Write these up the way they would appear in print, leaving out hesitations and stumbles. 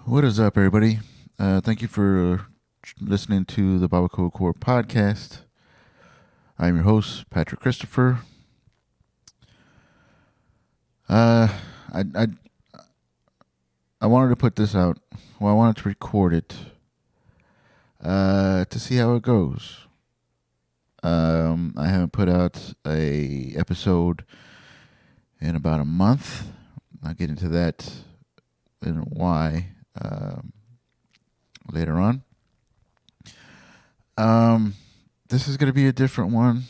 What is up, everybody? Thank you for listening to the BarbacoaCore podcast. I'm your host, Patrick Christopher. Uh, I, I I wanted to put this out. Well, I wanted to record it to see how it goes. I haven't put out a episode in about a month. I'll get into that and why later on. This is going to be a different one.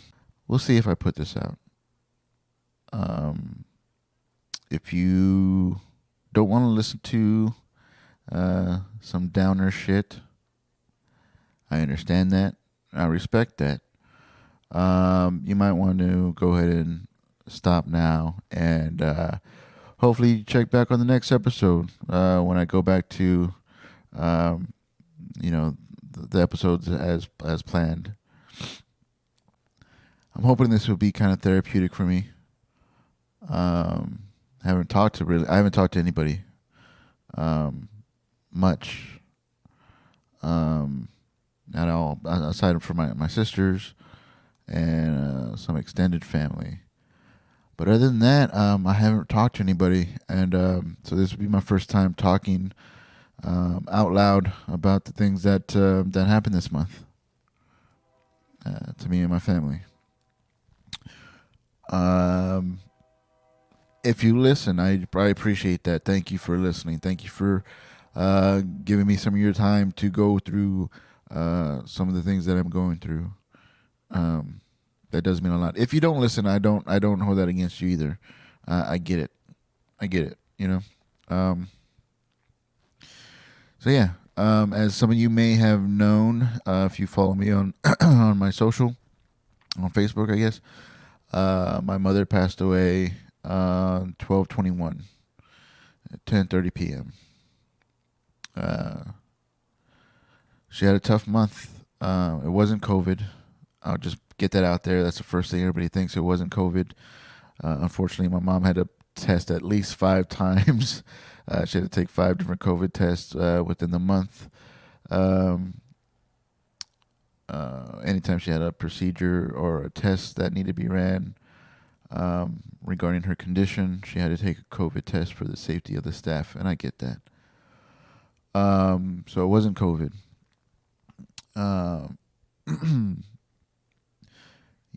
We'll see if I put this out. If you don't want to listen to some downer shit, I understand that. I respect that. You might want to go ahead and stop now and hopefully check back on the next episode when I go back to, the episodes as planned. I'm hoping this will be kind of therapeutic for me. I haven't talked to anybody much at all, aside from my sisters and some extended family. But other than that, I haven't talked to anybody, and so this will be my first time talking out loud about the things that happened this month to me and my family. If you listen, I appreciate that. Thank you for listening. Thank you for giving me some of your time to go through some of the things that I'm going through. That does mean a lot. If you don't listen, I don't hold that against you either. I get it. So yeah, as some of you may have known, if you follow me on on my social, on Facebook, I guess, my mother passed away 12/21 at 10:30 p.m. She had a tough month. It wasn't COVID. I'll just get that out there. That's the first thing everybody thinks. It wasn't COVID. Unfortunately, my mom had to test at least 5 times. She had to take 5 different COVID tests within the month. Anytime she had a procedure or a test that needed to be ran regarding her condition, she had to take a COVID test for the safety of the staff, and I get that. So it wasn't COVID.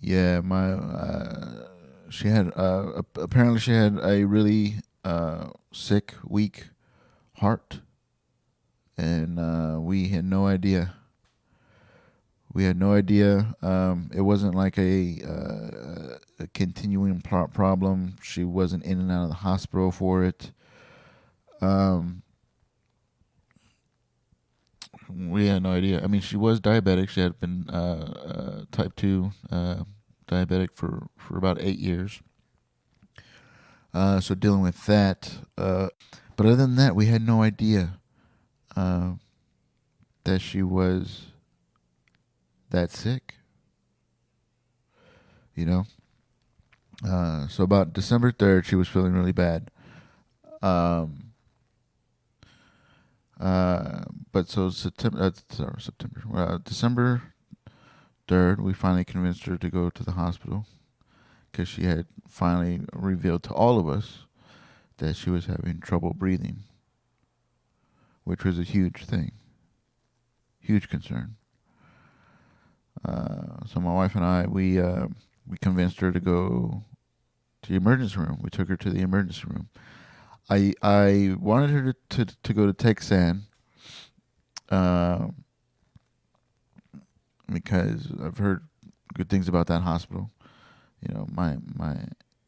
Yeah, she had apparently she had a really sick, weak heart, and we had no idea. We had no idea. It wasn't like a continuing problem. She wasn't in and out of the hospital for it. We had no idea. I mean, she was diabetic. She had been type 2 diabetic for about 8 years. So dealing with that. But other than that, we had no idea that she was that sick. So about December 3rd, she was feeling really bad. But so December 3rd, we finally convinced her to go to the hospital because she had finally revealed to all of us that she was having trouble breathing, which was a huge thing, huge concern. So my wife and I, we convinced her to go to the emergency room. We took her to the emergency room. I wanted her to go to Texan because I've heard good things about that hospital. My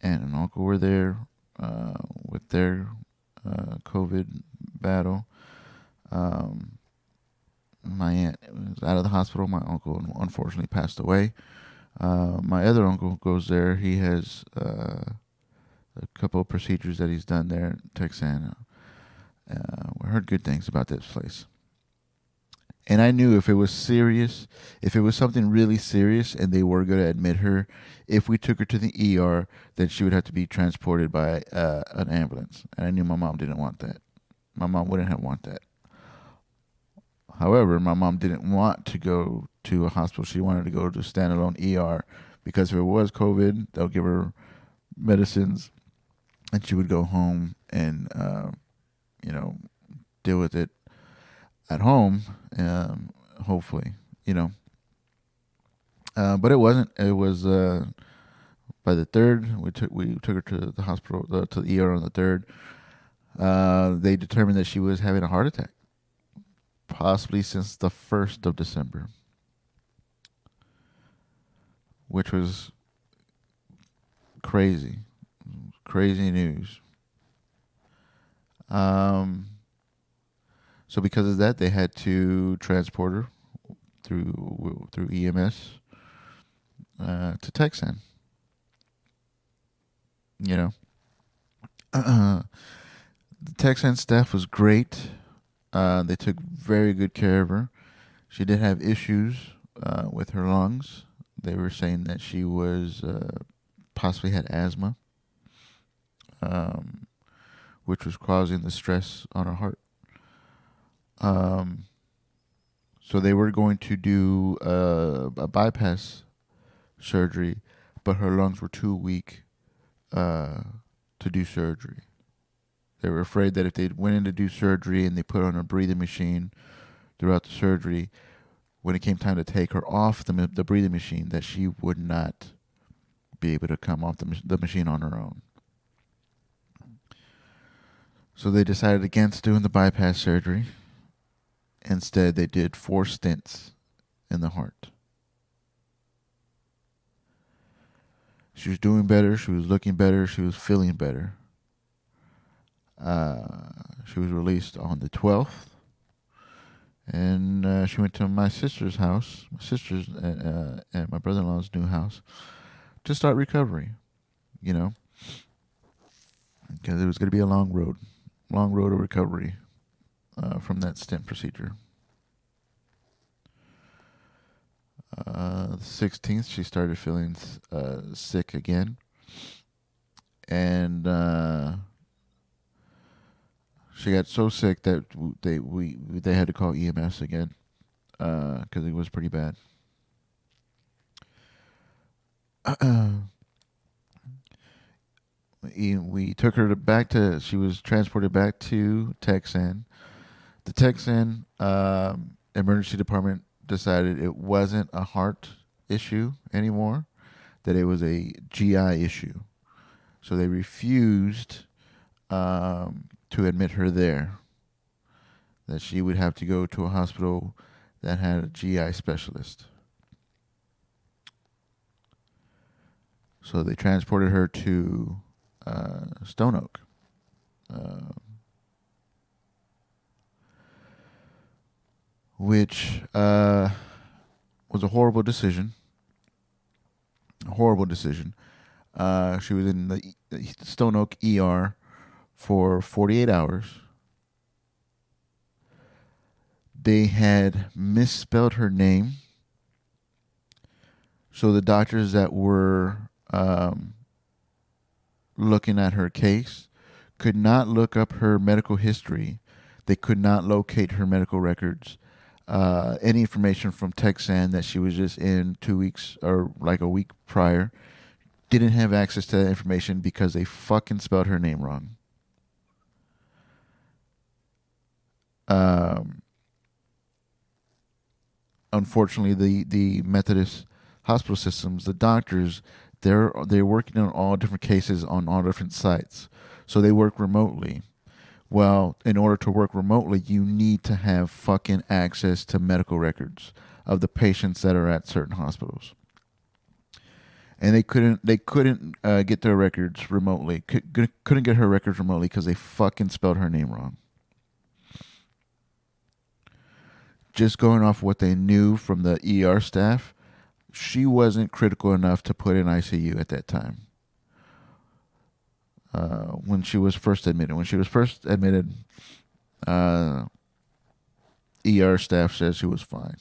aunt and uncle were there with their COVID battle. My aunt was out of the hospital. My uncle unfortunately passed away. My other uncle goes there. He has a couple of procedures that he's done there in Texan. We heard good things about this place. And I knew if it was serious, if it was something really serious and they were going to admit her, if we took her to the ER, then she would have to be transported by an ambulance. And I knew my mom didn't want that. My mom wouldn't have want that. However, my mom didn't want to go to a hospital. She wanted to go to standalone ER because if it was COVID, they'll give her medicines and she would go home and, you know, deal with it at home, hopefully, you know. But it wasn't. It was by the third. We took her to the hospital, to the ER on the third. They determined that she was having a heart attack, possibly since the 1st of December, which was crazy, crazy news. Um, so because of that, they had to transport her through EMS to Texan. You know, the Texan staff was great. They took very good care of her. She did have issues with her lungs. They were saying that she was possibly had asthma, um, which was causing the stress on her heart. Um, so they were going to do a bypass surgery, but her lungs were too weak to do surgery. They were afraid that if they went in to do surgery and they put on a breathing machine throughout the surgery, when it came time to take her off the breathing machine, that she would not be able to come off the machine on her own. So they decided against doing the bypass surgery. Instead, they did 4 stents in the heart. She was doing better. She was looking better. She was feeling better. She was released on the 12th. And she went to my sister's house, and my brother-in-law's new house, to start recovery, you know, because it was going to be a long road of recovery from that stent procedure. The 16th, she started feeling sick again, and she got so sick that they had to call EMS again because it was pretty bad. We took her back to. She was transported back to Texan. The Texan emergency department decided it wasn't a heart issue anymore, that it was a GI issue. So they refused to admit her there, that she would have to go to a hospital that had a GI specialist. So they transported her to Stone Oak. Which was a horrible decision. A horrible decision. She was in the Stone Oak ER for 48 hours. They had misspelled her name. So the doctors that were looking at her case could not look up her medical history. They could not locate her medical records. Any information from Texan that she was just in 2 weeks or like a week prior. Didn't have access to that information because they fucking spelled her name wrong. Unfortunately, the Methodist hospital systems, the doctors, they're working on all different cases on all different sites, so they work remotely. Well, in order to work remotely, you need to have fucking access to medical records of the patients that are at certain hospitals. And they couldn't get their records remotely. Couldn't get her records remotely because they fucking spelled her name wrong. Just going off what they knew from the ER staff, she wasn't critical enough to put in ICU at that time. When she was first admitted. ER staff says she was fine.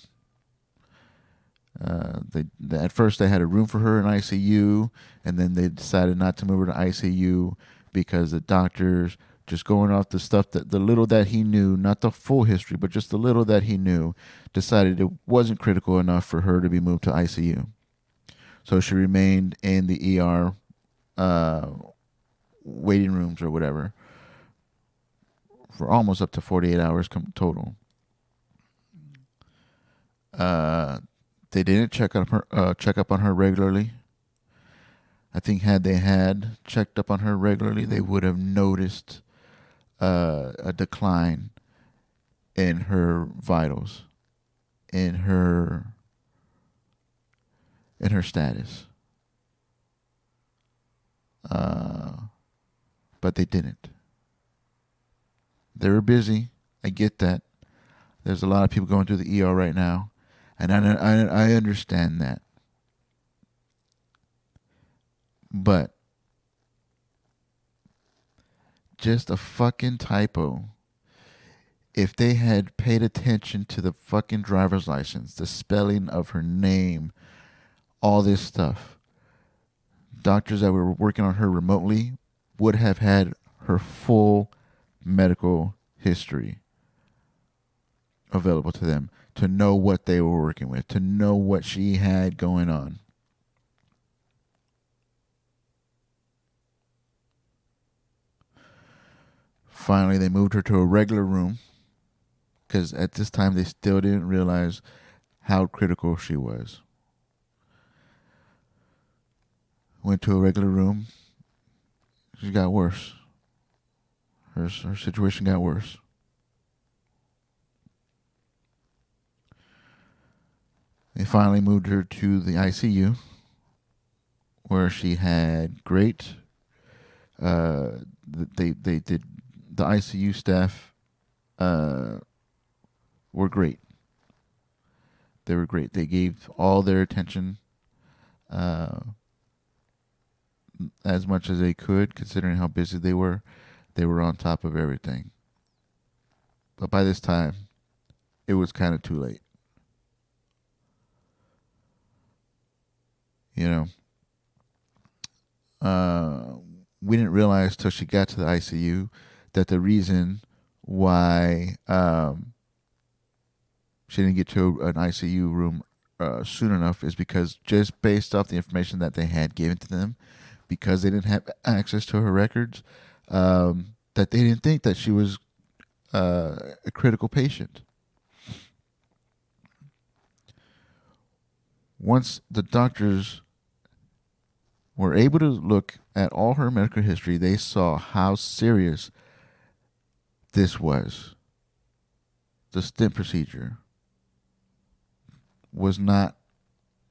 At first they had a room for her in ICU, and then they decided not to move her to ICU because the doctors just going off the stuff that the little that he knew, not the full history, but just the little that he knew, decided it wasn't critical enough for her to be moved to ICU. So she remained in the ER waiting rooms or whatever for almost up to 48 hours total. They didn't check up on her regularly. I think had they had checked up on her regularly, they would have noticed a decline in her vitals, in her status. But they didn't. They were busy. I get that. There's a lot of people going through the ER right now, and I understand that. But just a fucking typo. If they had paid attention to the fucking driver's license, the spelling of her name, all this stuff, doctors that were working on her remotely would have had her full medical history available to them, to know what they were working with, to know what she had going on. Finally, they moved her to a regular room because at this time they still didn't realize how critical she was. Went to a regular room. She got worse. Her situation got worse. They finally moved her to the ICU, where she had great. They did. The ICU staff were great. They were great. They gave all their attention, as much as they could, considering how busy they were. They were on top of everything. But by this time, it was kind of too late. You know, we didn't realize till she got to the ICU that the reason why she didn't get to an ICU room soon enough is because just based off the information that they had given to them, because they didn't have access to her records, that they didn't think that she was a critical patient. Once the doctors were able to look at all her medical history, they saw how serious this was. The stent procedure was not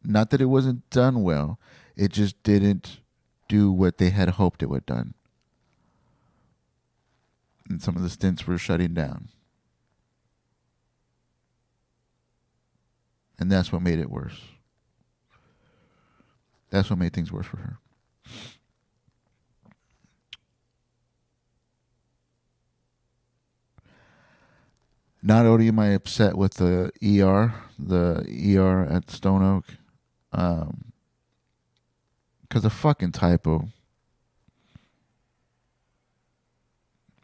that it wasn't done well, it just didn't do what they had hoped it would done. And some of the stents were shutting down. And that's what made it worse. That's what made things worse for her. Not only am I upset with the ER at Stone Oak, because of fucking typo.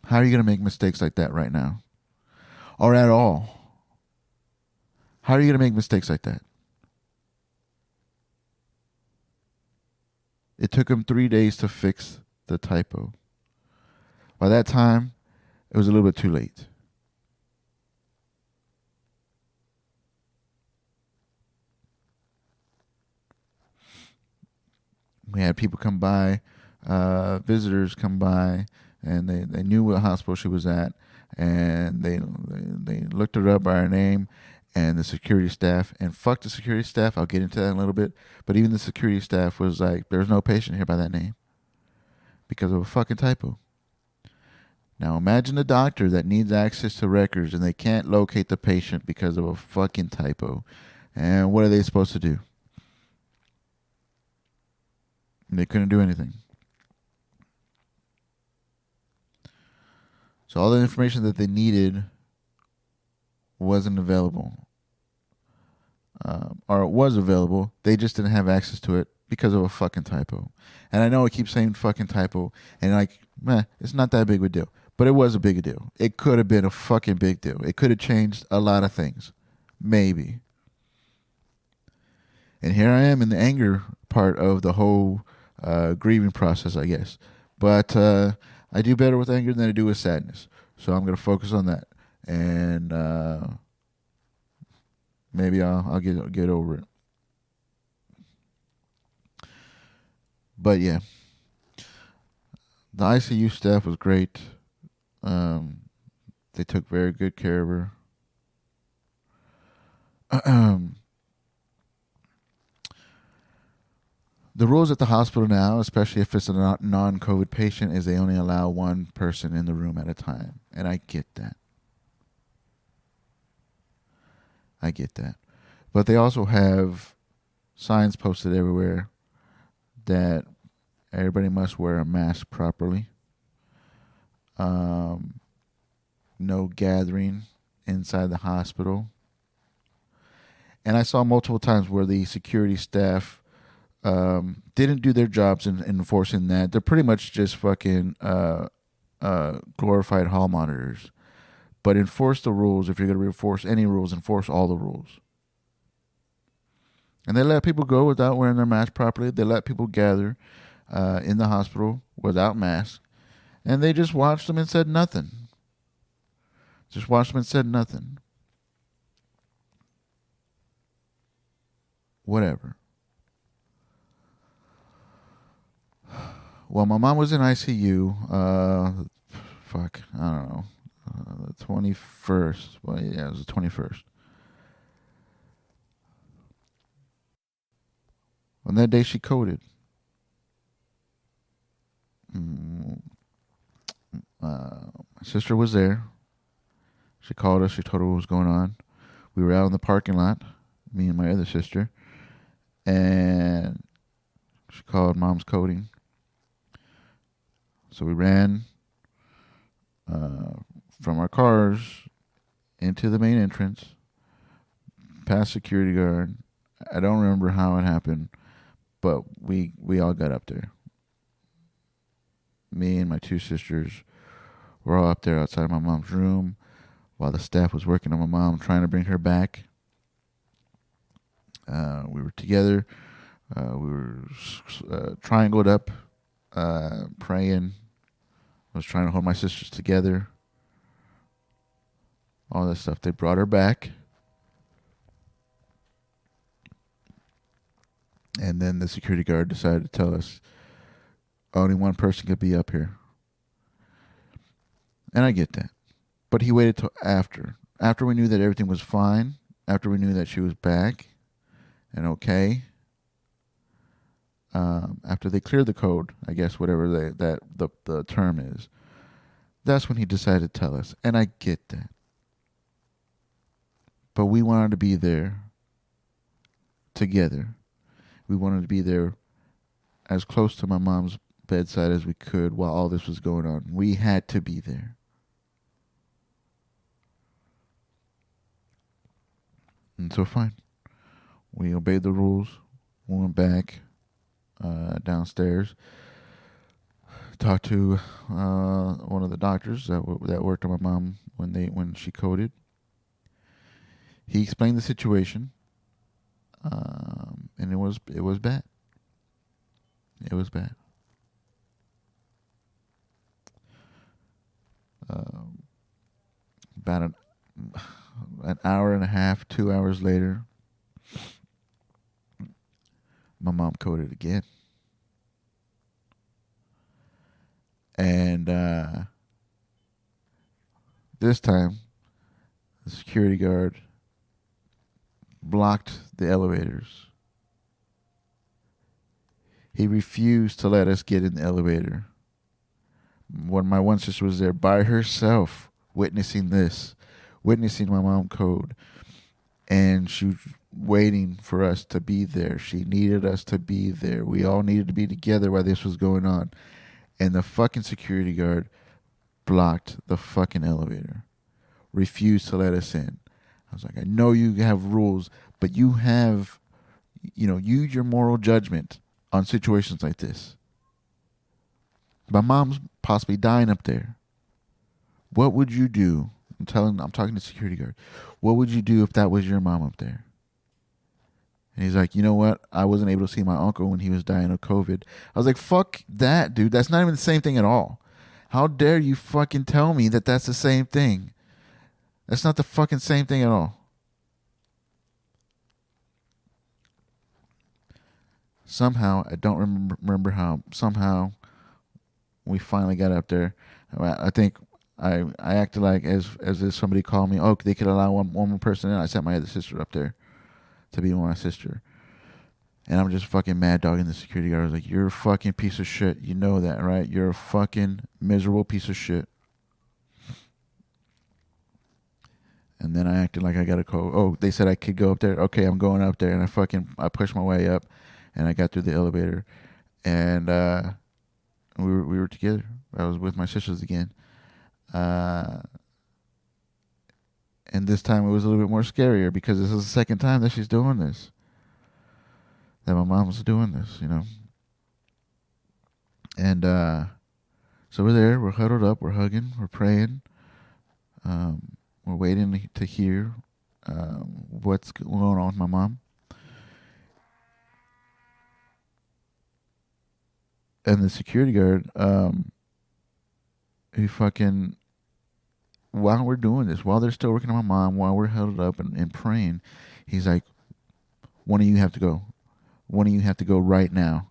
How are you going to make mistakes like that right now? Or at all? How are you going to make mistakes like that? It took them 3 days to fix the typo. By that time, it was a little bit too late. We had people come by, visitors come by, and they knew what hospital she was at, and they looked her up by her name, and the security staff, and fuck the security staff, I'll get into that in a little bit, but even the security staff was like, there's no patient here by that name because of a fucking typo. Now imagine a doctor that needs access to records and they can't locate the patient because of a fucking typo. And what are they supposed to do? They couldn't do anything. So all the information that they needed wasn't available. Or it was available. They just didn't have access to it because of a fucking typo. And I know I keep saying fucking typo, and like, it's not that big of a deal. But it was a big deal. It could have been a fucking big deal. It could have changed a lot of things. Maybe. And here I am in the anger part of the whole grieving process, I guess. But I do better with anger than I do with sadness. So I'm going to focus on that. And maybe I'll get over it. But yeah, the ICU staff was great. They took very good care of her. The rules at the hospital now, especially if it's a non-COVID patient, is they only allow one person in the room at a time. And I get that. But they also have signs posted everywhere that everybody must wear a mask properly. No gathering inside the hospital. And I saw multiple times where the security staff didn't do their jobs in enforcing that. They're pretty much just fucking glorified hall monitors. But enforce the rules. If you're going to enforce any rules, enforce all the rules. And they let people go without wearing their mask properly. They let people gather in the hospital without masks. And they just watched them and said nothing. Whatever. Well, my mom was in ICU. I don't know. The 21st. Well, yeah, it was the 21st. On that day, she coded. My sister was there. She called us. She told her what was going on. We were out in the parking lot, me and my other sister, and she called mom's coding. So we ran from our cars into the main entrance, past security guard. I don't remember how it happened, but we all got up there. Me and my two sisters were all up there outside my mom's room while the staff was working on my mom, trying to bring her back. We were together. We were triangled up, praying. I was trying to hold my sisters together. All that stuff. They brought her back. And then the security guard decided to tell us only one person could be up here. And I get that. But he waited till after. After we knew that everything was fine. After we knew that she was back and okay. After they cleared the code, I guess whatever the term is. That's when he decided to tell us. And I get that. But we wanted to be there together. We wanted to be there as close to my mom's bedside as we could while all this was going on. We had to be there. And so fine. We obeyed the rules. We went back downstairs. Talked to one of the doctors that worked on my mom when she coded. He explained the situation. And it was bad. It was bad. About an hour and a half, 2 hours later, my mom coded again. And this time, the security guard blocked the elevators. He refused to let us get in the elevator. When my one sister was there by herself, witnessing my mom code, and she was waiting for us to be there. She needed us to be there. We all needed to be together while this was going on. And the fucking security guard blocked the fucking elevator. Refused to let us in. I was like, I know you have rules, but you have, use your moral judgment on situations like this. My mom's possibly dying up there. What would you do? I'm talking to security guard. What would you do if that was your mom up there? And he's like, you know what? I wasn't able to see my uncle when he was dying of COVID. I was like, fuck that, dude. That's not even the same thing at all. How dare you fucking tell me that that's the same thing? That's not the fucking same thing at all. Somehow, I don't remember how, somehow we finally got up there. I think I acted like as if somebody called me. Oh, they could allow one more person in. I sent my other sister up there to be with my sister. And I'm just fucking mad dogging the security guard. I was like, you're a fucking piece of shit. You know that, right? You're a fucking miserable piece of shit. And then I acted like I got to go. Oh, they said I could go up there. Okay, I'm going up there. And I pushed my way up, and I got through the elevator, and we were together. I was with my sisters again. Uh, and this time it was a little bit more scarier because this is the second time that she's doing this. That my mom was doing this, you know. And so we're there. We're huddled up. We're hugging. We're praying. We're waiting to hear what's going on with my mom. And the security guard, he fucking, while we're doing this, while they're still working on my mom, while we're huddled up and praying, he's like, one of you have to go. One of you have to go right now.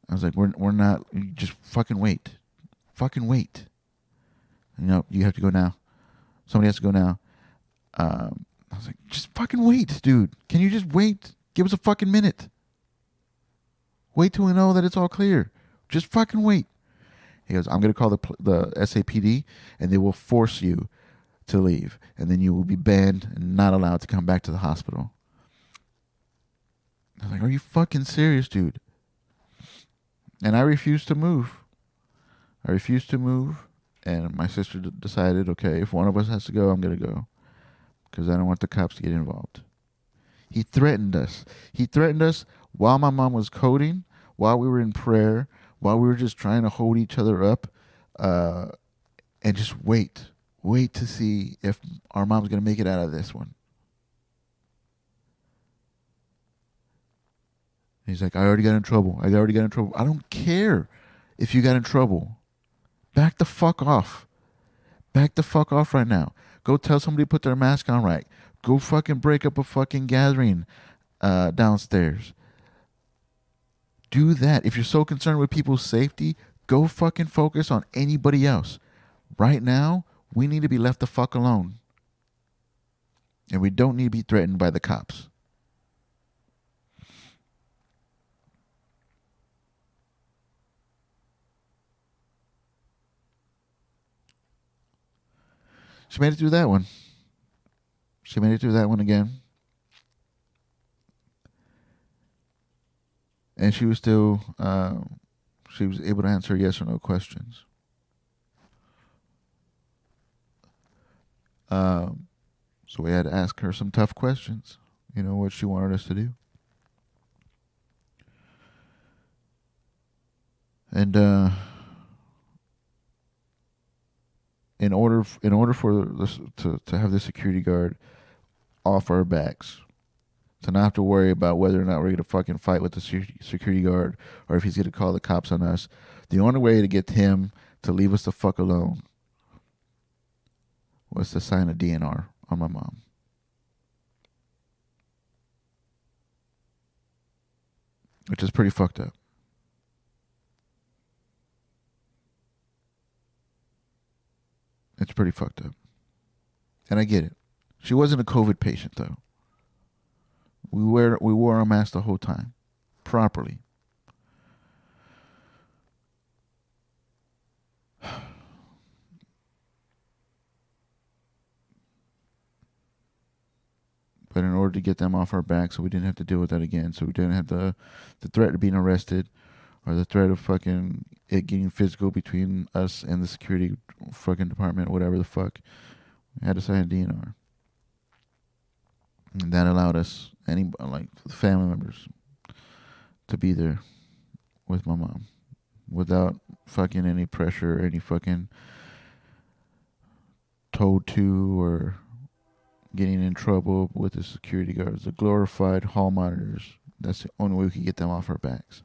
I was like, we're not, just fucking wait. Fucking wait. You know, you have to go now. Somebody has to go now. I was like, just fucking wait, dude. Can you just wait? Give us a fucking minute. Wait till we know that it's all clear. Just fucking wait. He goes, I'm going to call the SAPD, and they will force you to leave. And then you will be banned and not allowed to come back to the hospital. I was like, are you fucking serious, dude? And I refused to move. I refused to move. And my sister decided, okay, if one of us has to go, I'm going to go. Because I don't want the cops to get involved. He threatened us. He threatened us while my mom was coding, while we were in prayer, while we were just trying to hold each other up, and just wait. Wait to see if our mom's going to make it out of this one. He's like, I already got in trouble. I already got in trouble. I don't care if you got in trouble. Back the fuck off. Back the fuck off right now. Go tell somebody to put their mask on right. Go fucking break up a fucking gathering downstairs. Do that. If you're so concerned with people's safety, go fucking focus on anybody else. Right now, we need to be left the fuck alone. And we don't need to be threatened by the cops. She made it through that one. She made it through that one again. And she was still, she was able to answer yes or no questions. So we had to ask her some tough questions. You know, what she wanted us to do. And in order for this to have the security guard off our backs, to not have to worry about whether or not we're going to fucking fight with the security guard or if he's going to call the cops on us, the only way to get him to leave us the fuck alone was to sign a DNR on my mom. Which is pretty fucked up. It's pretty fucked up. And I get it. She wasn't a COVID patient, though. We wore our mask the whole time. Properly. But in order to get them off our back so we didn't have to deal with that again, so we didn't have the threat of being arrested or the threat of fucking it getting physical between us and the security fucking department, whatever the fuck, we had to sign a DNR. And that allowed us, like the family members, to be there with my mom without fucking any pressure or any fucking told to or getting in trouble with the security guards. The glorified hall monitors. That's the only way we could get them off our backs.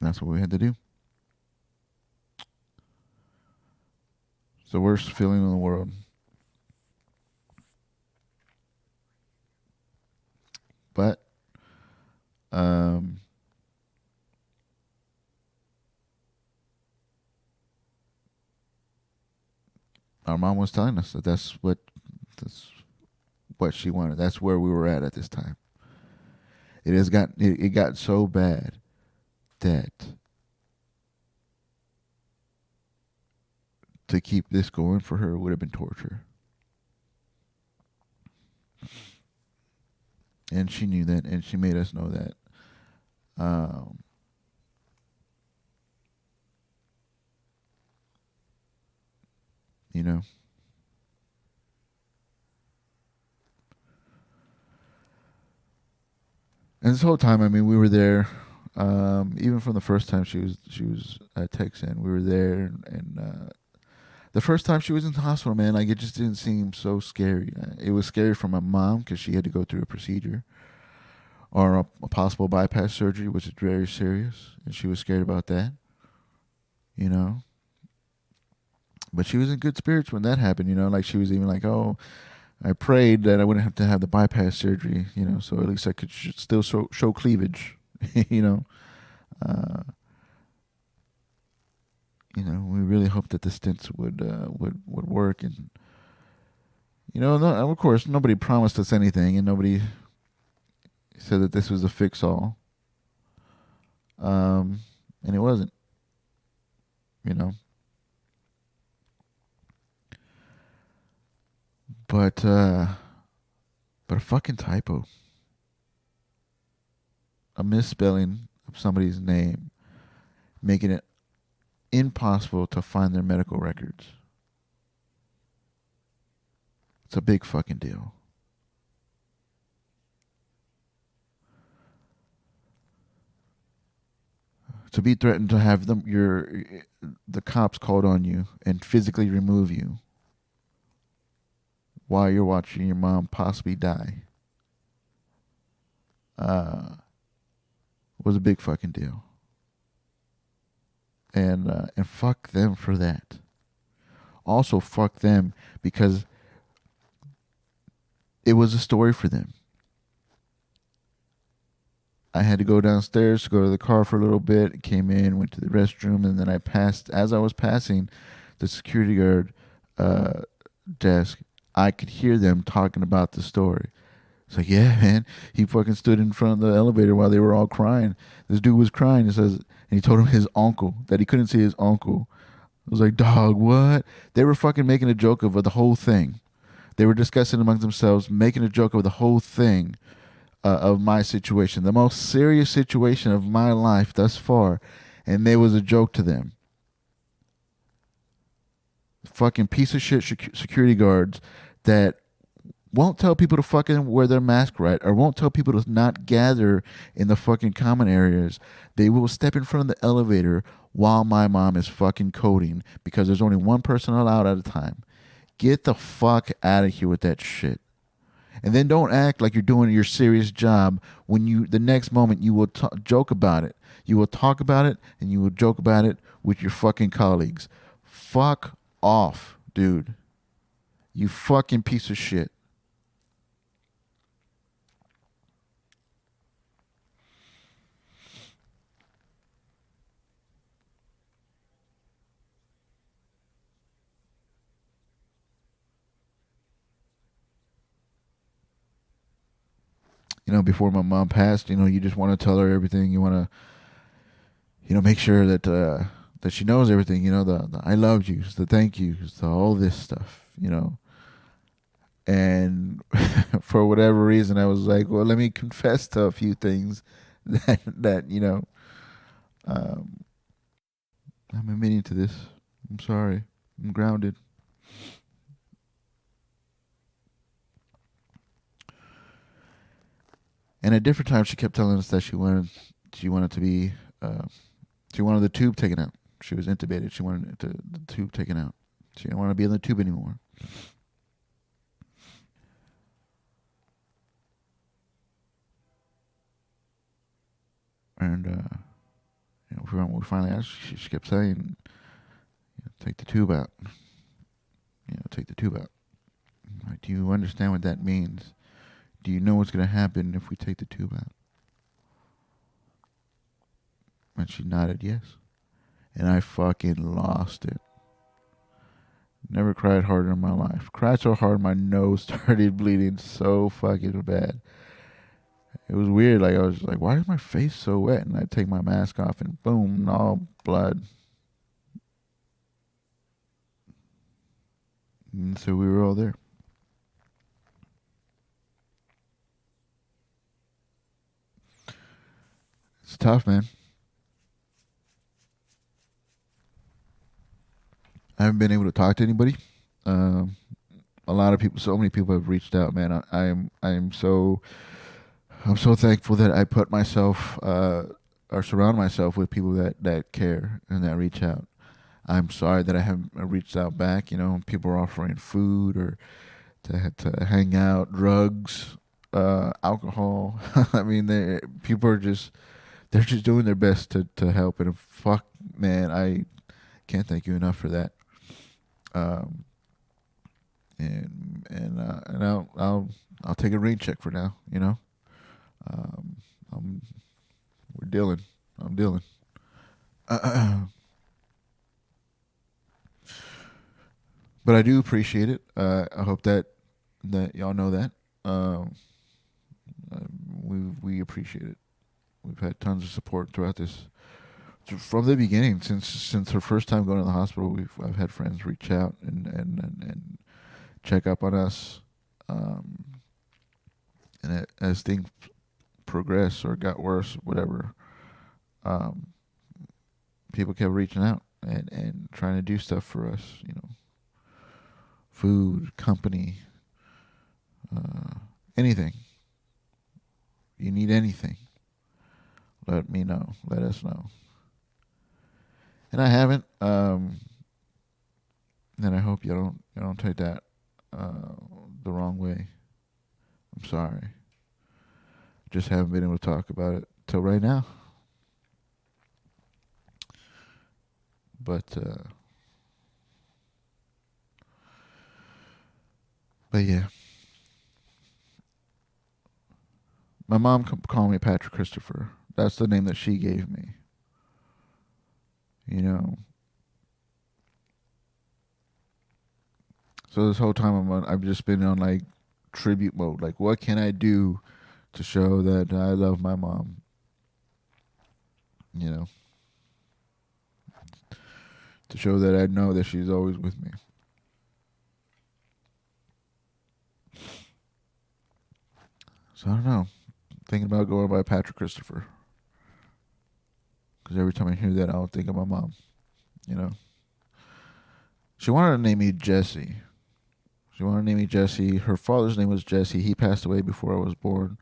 That's what we had to do. It's the worst feeling in the world. But um, our mom was telling us that that's what she wanted. That's where we were at this time. It got so bad that to keep this going for her would have been torture. And she knew that, and she made us know that. Um, you know, and this whole time, I mean, we were there. Even from the first time she was at Texan, we were there, and the first time she was in the hospital, man, like it just didn't seem so scary. It was scary for my mom because she had to go through a procedure or a possible bypass surgery, which is very serious, and she was scared about that. You know, but she was in good spirits when that happened. You know, like she was even like, "Oh, I prayed that I wouldn't have to have the bypass surgery." You know, so at least I could still show cleavage. you know, uh, we really hoped that the stents would work, and no, of course, nobody promised us anything, and nobody said that this was a fix all. And it wasn't. You know, but a fucking typo, a misspelling of somebody's name, making it impossible to find their medical records. It's a big fucking deal. To be threatened to have the cops called on you and physically remove you while you're watching your mom possibly die was a big fucking deal. And fuck them for that. Also fuck them because it was a story for them. I had to go downstairs to go to the car for a little bit, came in, went to the restroom, and then as I was passing the security guard desk, I could hear them talking about the story. It's like, yeah, man, he fucking stood in front of the elevator while they were all crying. This dude was crying. And he told him his uncle, that he couldn't see his uncle. I was like, dog, what? They were fucking making a joke of the whole thing. They were discussing amongst themselves, making a joke of the whole thing. Of my situation, the most serious situation of my life thus far, and there was a joke to them. Fucking piece of shit security guards that won't tell people to fucking wear their mask right, or won't tell people to not gather in the fucking common areas. They will step in front of the elevator while my mom is fucking coding because there's only one person allowed at a time. Get the fuck out of here with that shit. And then don't act like you're doing your serious job when the next moment you will joke about it. You will talk about it and you will joke about it with your fucking colleagues. Fuck off, dude. You fucking piece of shit. Before my mom passed, you just want to tell her everything. You want to, make sure that she knows everything. The I loved you, the thank yous, all this stuff. And for whatever reason, I was like, well, let me confess to a few things that um, I'm admitting to this. I'm sorry. I'm grounded. And at different times, she kept telling us that she wanted to be, she wanted the tube taken out. She was intubated. She wanted the tube taken out. She didn't want to be in the tube anymore. And we finally asked. She kept saying, "Take the tube out. Take the tube out." Like, do you understand what that means? Do you know what's gonna happen if we take the tube out? And she nodded yes. And I fucking lost it. Never cried harder in my life. Cried so hard my nose started bleeding so fucking bad. It was weird. Like, I was like, why is my face so wet? And I take my mask off and boom, all blood. And so we were all there. It's tough, man. I haven't been able to talk to anybody. Um, a lot of people, so many people have reached out, man. I'm so thankful that I put myself or surround myself with people that care and that reach out. I'm sorry that I haven't reached out back. People are offering food or to hang out, drugs, alcohol. I mean, people are they're just doing their best to help. And fuck, man, I can't thank you enough for that. Um, and I'll take a rain check for now. Um, I'm we're dealing. I'm dealing. But I do appreciate it. I hope that y'all know that. We appreciate it. We've had tons of support throughout this from the beginning. Since her first time going to the hospital, I've had friends reach out and check up on us. And as things progressed or got worse, whatever, um, people kept reaching out and trying to do stuff for us. Food, company, anything. You need anything, let me know. Let us know. And I haven't. And I hope you don't take that the wrong way. I'm sorry. Just haven't been able to talk about it till right now. But yeah, my mom called me Patrick Christopher. That's the name that she gave me. You know. So this whole time I've just been on like tribute mode. Like, what can I do to show that I love my mom? You know, to show that I know that she's always with me. So I don't know. Thinking about going by Patrick Christopher. Because every time I hear that, I'll think of my mom. You know. She wanted to name me Jesse. She wanted to name me Jesse. Her father's name was Jesse. He passed away before I was born.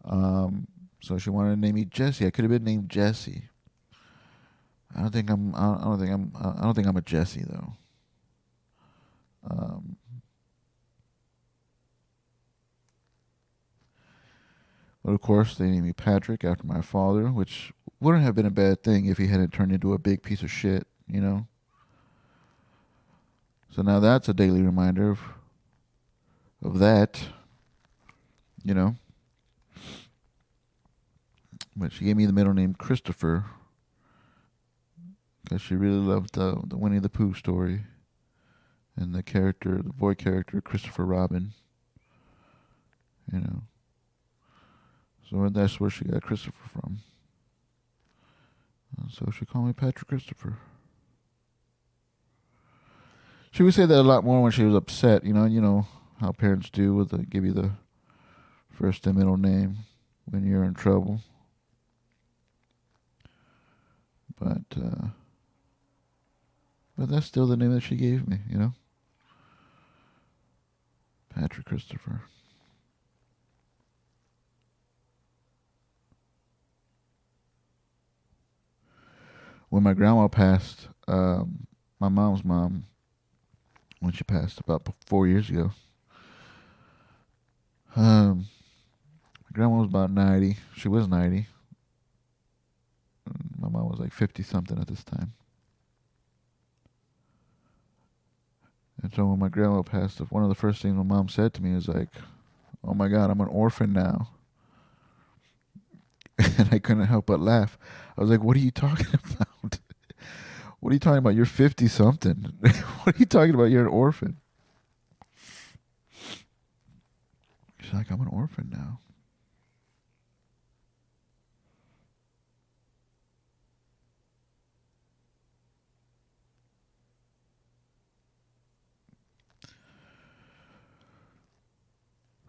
So she wanted to name me Jesse. I could have been named Jesse. I don't think I'm. I don't think I'm. I don't think I'm a Jesse though. Um, but of course, they named me Patrick after my father, which wouldn't have been a bad thing if he hadn't turned into a big piece of shit. So now that's a daily reminder of that. You know. But she gave me the middle name Christopher because she really loved the Winnie the Pooh story and the boy character Christopher Robin. So that's where she got Christopher from. So she called me Patrick Christopher. She would say that a lot more when she was upset. You know how parents do with give you the first and middle name when you're in trouble. But that's still the name that she gave me. Patrick Christopher. When my grandma passed, my mom's mom when she passed about 4 years ago. My grandma was about 90. She was 90. My mom was like 50 something at this time. And so when my grandma passed, one of the first things my mom said to me was like, "Oh my God, I'm an orphan now." And I couldn't help but laugh. I was like, "What are you talking about? What are you talking about? You're 50 something. What are you talking about? You're an orphan." She's like, "I'm an orphan now."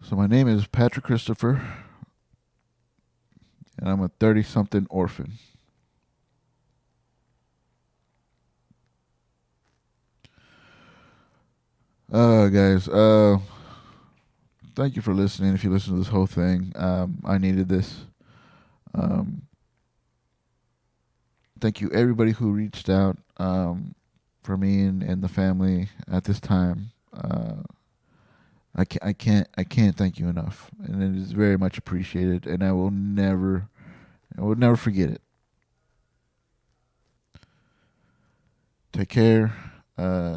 So my name is Patrick Christopher, and I'm a 30 something orphan. Guys, thank you for listening. If you listen to this whole thing, I needed this. Um, Thank you everybody who reached out for me and the family at this time. I can't thank you enough, and it is very much appreciated. And I will never forget it. Take care,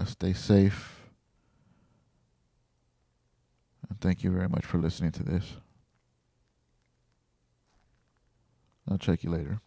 stay safe, and thank you very much for listening to this. I'll check you later.